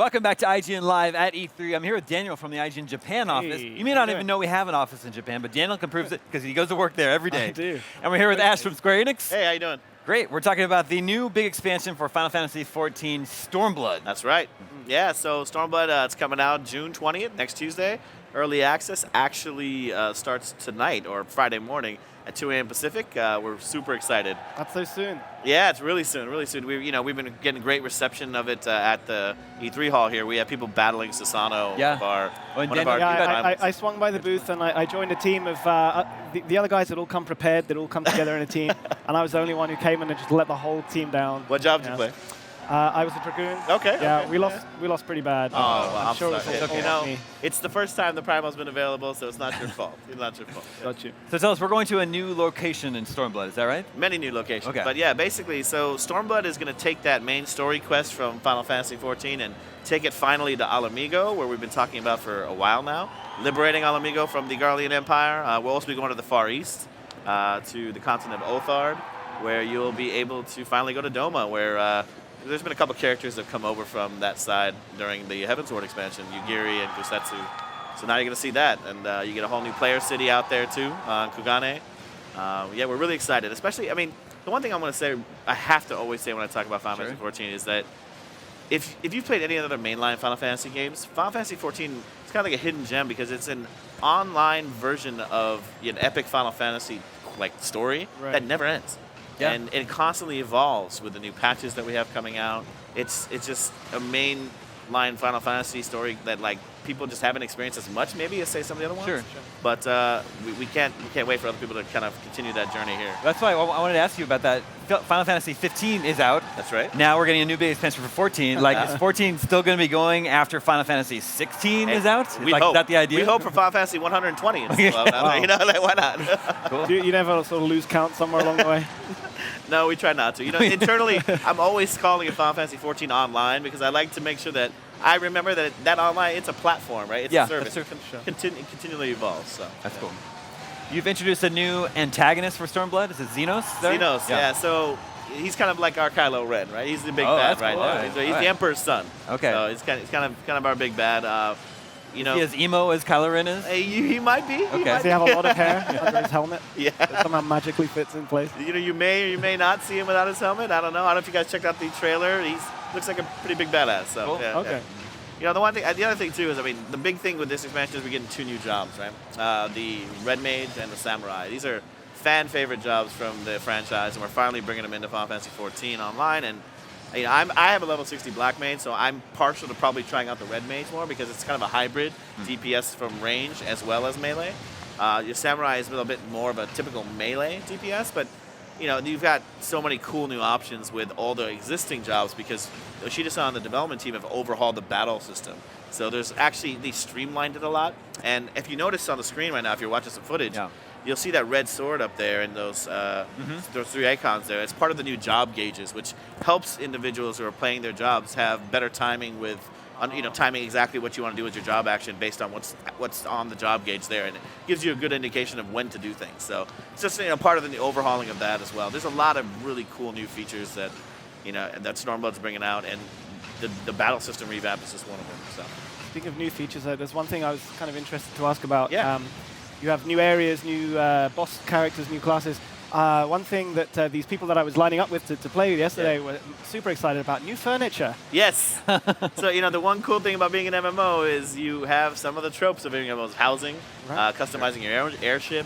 Welcome back to IGN Live at E3. I'm here with Daniel from the IGN Japan office. You may not even know we have an office in Japan, but Daniel can prove it because he goes to work there every day. I do. And we're here with Ash from Square Enix. Hey, how you doing? Great. We're talking about the new big expansion for Final Fantasy XIV, Stormblood. That's right. Yeah, so Stormblood, it's coming out June 20th, next Tuesday. Early access actually starts tonight or Friday morning at 2 a.m. Pacific. We're super excited. That's so soon. Yeah, it's really soon, really soon. We've been getting great reception of it at the E3 hall here. We have people battling Susano. Yeah. I swung by the booth and I joined a team of the other guys that all come prepared, that all come together in a team, and I was the only one who came in and just let the whole team down. What job did you play? I was a Dragoon. Okay. Yeah, okay. we lost pretty bad. Oh, well, I'm sure sorry. it's all You on know, me. it's the first time the Primal's been available, so it's not your fault. It's not your fault. Got you. So tell us, we're going to a new location in Stormblood, is that right? Many new locations. Okay. But yeah, basically, so Stormblood is going to take that main story quest from Final Fantasy XIV and take it finally to Alamigo, where we've been talking about for a while now. Liberating Alamigo from the Garlean Empire. We'll also be going to the Far East, to the continent of Othard, where you'll be able to finally go to Doma, where there's been a couple characters that have come over from that side during the Heavensward expansion, Yugiri and Kusetsu. So now you're going to see that, and you get a whole new player city out there too, Kugane. Yeah, we're really excited. Especially, I mean, the one thing I'm going to say, I have to always say when I talk about Final Fantasy XIV is that if you've played any other mainline Final Fantasy games, Final Fantasy XIV is kind of like a hidden gem because it's an online version of an epic Final Fantasy like story that never ends. Yeah. And it constantly evolves with the new patches that we have coming out. It's just a mainline Final Fantasy story that like people just haven't experienced as much maybe as say some of the other ones. Sure. But we can't wait for other people to kind of continue that journey here. That's why I wanted to ask you about that. Final Fantasy 15 is out. That's right. Now we're getting a new big expansion for 14. Like, is 14 still going to be going after Final Fantasy 16 is out? We like, hope. Is that the idea? We hope for Final Fantasy 120 is still out. Wow. You know, like, why not? Cool. You never sort of lose count somewhere along the way? No, we try not to. You know, internally, I'm always calling it Final Fantasy 14 online because I like to make sure that I remember that online, it's a platform, right? It's a service. It continually evolves. So. That's cool. You've introduced a new antagonist for Stormblood. Is it Xenos? There? Xenos, yeah. So he's kind of like our Kylo Ren, right? He's the big bad right cool. now. Right. So he's the Emperor's son. Okay. So he's kind of our big bad. You know, Is he as emo as Kylo Ren is? he might be. Okay. Does he have a lot of hair under his helmet? Yeah. That somehow magically fits in place? You know, you may or you may not see him without his helmet. I don't know. I don't know if you guys checked out the trailer. He looks like a pretty big badass. So, Cool. yeah, Okay. yeah. You know, the other thing too is, I mean, the big thing with this expansion is we're getting 2 new jobs, right? The Red Mage and the Samurai. These are fan favorite jobs from the franchise, and we're finally bringing them into Final Fantasy XIV online. And you know, I have a level 60 Black Mage, so I'm partial to probably trying out the Red Mage more because it's kind of a hybrid DPS from range as well as melee. Your Samurai is a little bit more of a typical melee DPS, but you know, you've got so many cool new options with all the existing jobs because Yoshida-san and the development team have overhauled the battle system. So there's actually, they streamlined it a lot. And if you notice on the screen right now, if you're watching some footage, you'll see that red sword up there and those 3 icons there. It's part of the new job gauges, which helps individuals who are playing their jobs have better timing with, you know, timing exactly what you want to do with your job action based on what's on the job gauge there, and it gives you a good indication of when to do things. So it's just, you know, part of the overhauling of that as well. There's a lot of really cool new features that, you know, that Stormblood's bringing out, and the battle system revamp is just one of them. So Speaking of new features, there's one thing I was kind of interested to ask about. Yeah. You have new areas, new boss characters, new classes. One thing that these people that I was lining up with to play yesterday were super excited about, new furniture. Yes. So, you know, the one cool thing about being an MMO is you have some of the tropes of being MMOs. Housing, customizing your airship.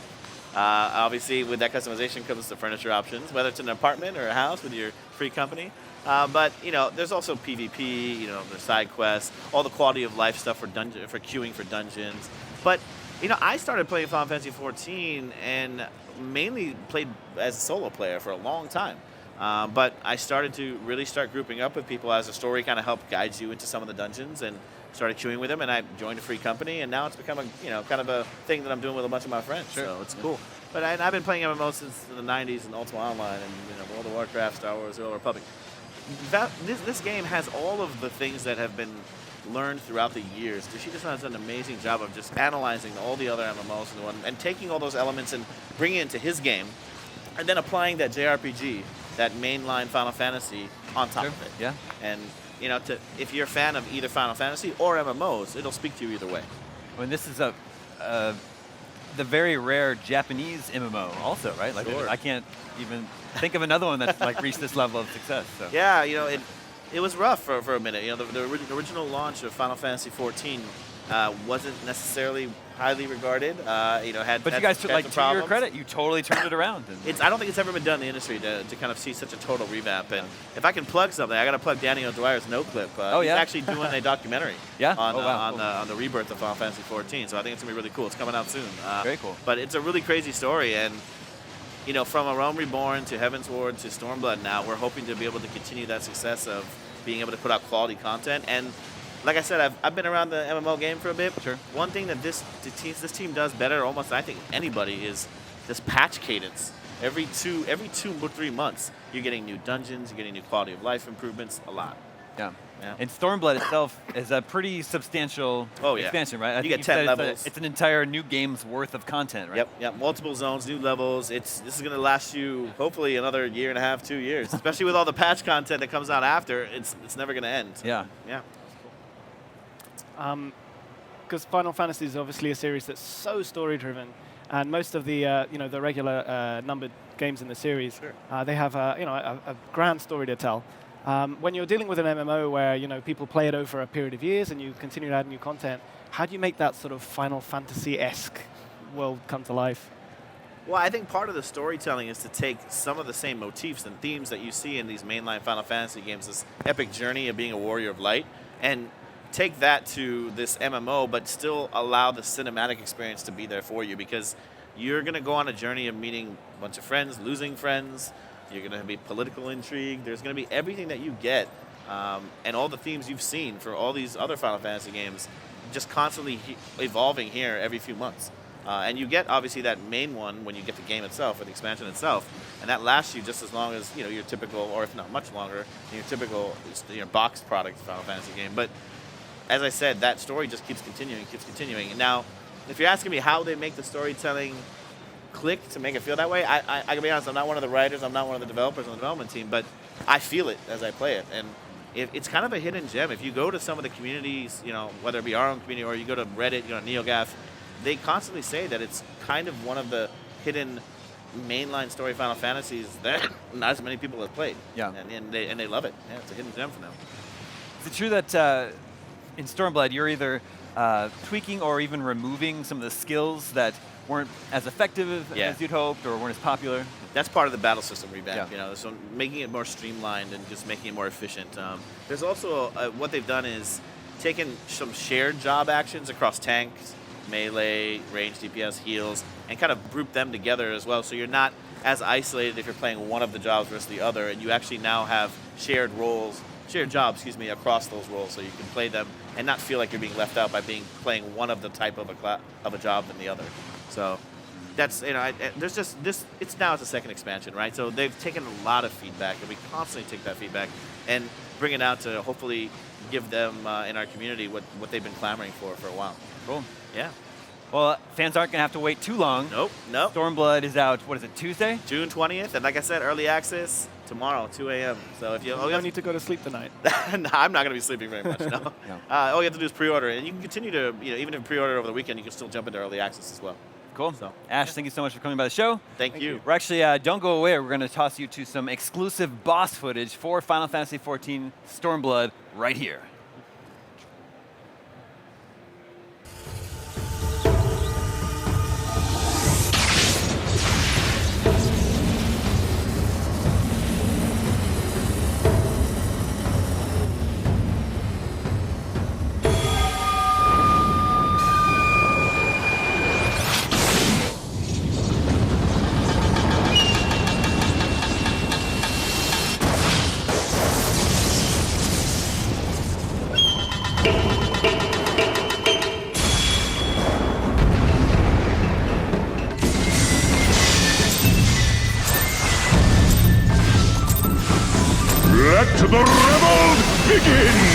Obviously, with that customization comes the furniture options, whether it's an apartment or a house with your free company. But, you know, there's also PvP, you know, the side quests, all the quality of life stuff for queuing for dungeons. But, you know, I started playing Final Fantasy XIV and mainly played as a solo player for a long time. But I started to really start grouping up with people as the story kind of helped guide you into some of the dungeons, and started queuing with them, and I joined a free company, and now it's become a, you know, kind of a thing that I'm doing with a bunch of my friends. Sure. So it's cool. But I've been playing MMOs since the 90s and Ultima Online and, you know, World of Warcraft, Star Wars, The Old Republic. This game has all of the things that have been learned throughout the years. Yoshida-san has done an amazing job of just analyzing all the other MMOs in one and taking all those elements and bringing it into his game, and then applying that JRPG, that mainline Final Fantasy, on top of it. Yeah. And you know, if you're a fan of either Final Fantasy or MMOs, it'll speak to you either way. I mean, this is the very rare Japanese MMO also, right? Like, Sure. I can't even think of another one that's like reached this level of success. So. Yeah, you know, it was rough for a minute. You know, the original launch of Final Fantasy 14 wasn't necessarily highly regarded. You know, But you guys, like, to your credit, you totally turned it around. I don't think it's ever been done in the industry to kind of see such a total revamp. And if I can plug something, I got to plug Danny O'Dwyer's No Clip. He's actually doing a documentary on the rebirth of Final Fantasy 14. So I think it's going to be really cool. It's coming out soon. Very cool. But it's a really crazy story. And, you know, from A Realm Reborn to Heaven's Ward to Stormblood now, we're hoping to be able to continue that success of being able to put out quality content. And like I said, I've been around the MMO game for a bit. Sure. One thing that this team does better, almost I think anybody, is this patch cadence. Every 2 or 3 months, you're getting new dungeons, you're getting new quality of life improvements, a lot. Yeah. Yeah. And Stormblood itself is a pretty substantial expansion, right? You get 10 levels. It's an entire new game's worth of content, right? Yep. Multiple zones, new levels. This is going to last you hopefully another 1.5 years, 2 years. Especially with all the patch content that comes out after, it's never going to end. Yeah. Yeah. Because Final Fantasy is obviously a series that's so story-driven, and most of the the regular numbered games in the series, they have a grand story to tell. When you're dealing with an MMO where people play it over a period of years and you continue to add new content, how do you make that sort of Final Fantasy-esque world come to life? Well, I think part of the storytelling is to take some of the same motifs and themes that you see in these mainline Final Fantasy games, this epic journey of being a warrior of light, and take that to this MMO, but still allow the cinematic experience to be there for you, because you're going to go on a journey of meeting a bunch of friends, losing friends. You're going to be political intrigue. There's going to be everything that you get, and all the themes you've seen for all these other Final Fantasy games, just constantly evolving here every few months. And you get, obviously, that main one when you get the game itself, or the expansion itself, and that lasts you just as long as your typical, or if not much longer, your typical boxed product Final Fantasy game. But as I said, that story just keeps continuing. And now, if you're asking me how they make the storytelling click to make it feel that way, I can be honest, I'm not one of the writers, I'm not one of the developers on the development team, but I feel it as I play it. And it's kind of a hidden gem. If you go to some of the communities, whether it be our own community or you go to Reddit, NeoGAF, they constantly say that it's kind of one of the hidden mainline story Final Fantasies that not as many people have played. Yeah. And they love it. Yeah, it's a hidden gem for them. Is it true that in Stormblood you're either tweaking or even removing some of the skills that weren't as effective as you'd hoped or weren't as popular? That's part of the battle system revamp, so making it more streamlined and just making it more efficient. There's also, what they've done is taken some shared job actions across tanks, melee, range, DPS, heals, and kind of group them together as well, so you're not as isolated if you're playing one of the jobs versus the other, and you actually now have shared jobs, across those roles, so you can play them and not feel like you're being left out by playing one of the type of a job than the other. So that's, there's just this, it's a second expansion, right? So they've taken a lot of feedback, and we constantly take that feedback and bring it out to hopefully give them in our community what they've been clamoring for a while. Cool. Yeah. Well, fans aren't going to have to wait too long. Nope. Stormblood is out, what is it, Tuesday? June 20th, and like I said, early access tomorrow, 2 a.m. So if you don't need to go to sleep tonight. No, I'm not going to be sleeping very much, no. All you have to do is pre-order, and you can continue to, even if you pre-order over the weekend, you can still jump into early access as well. Cool. So, Ash, thank you so much for coming by the show. Thank you. We're actually, don't go away. We're going to toss you to some exclusive boss footage for Final Fantasy XIV Stormblood right here. Let the rebels begin!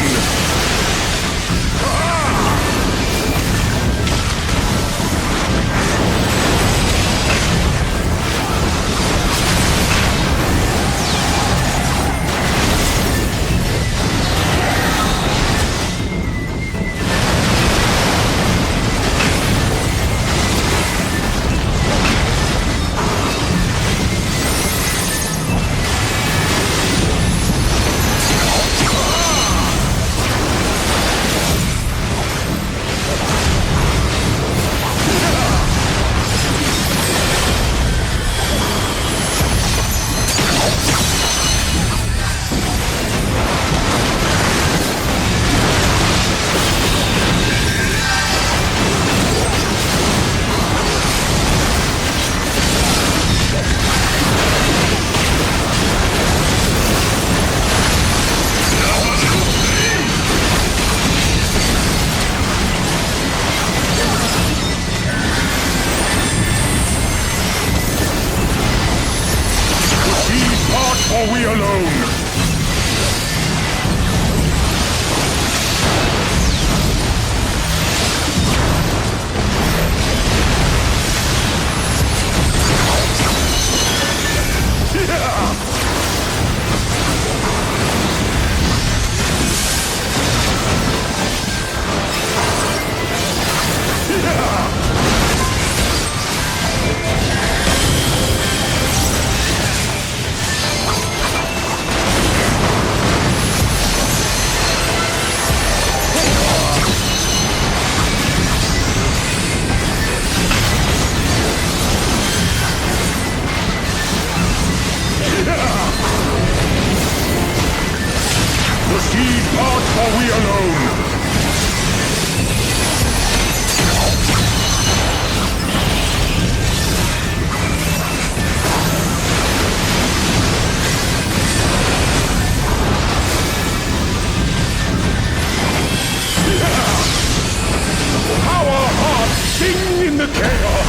chaos!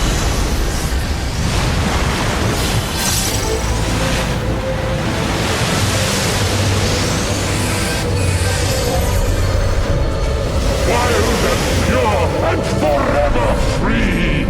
Wild and pure and forever free!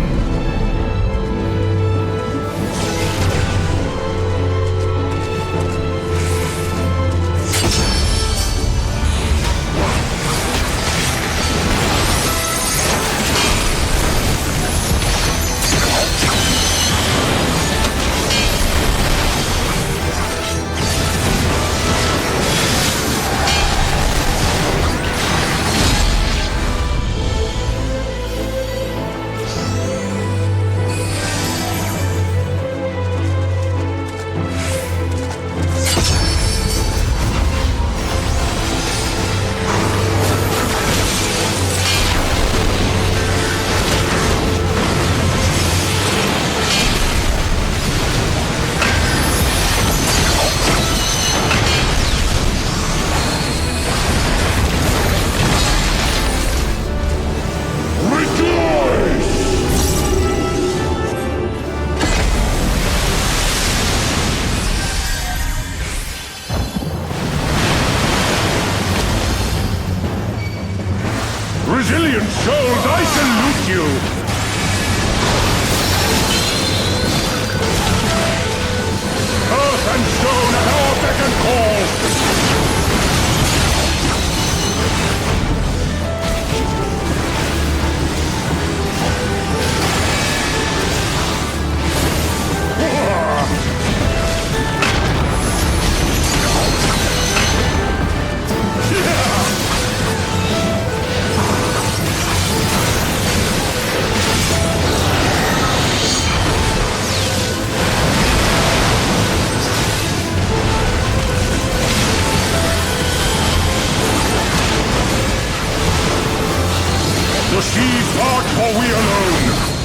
Resilient souls, I salute you! Earth and stone at our beck and call! The seas part for we alone!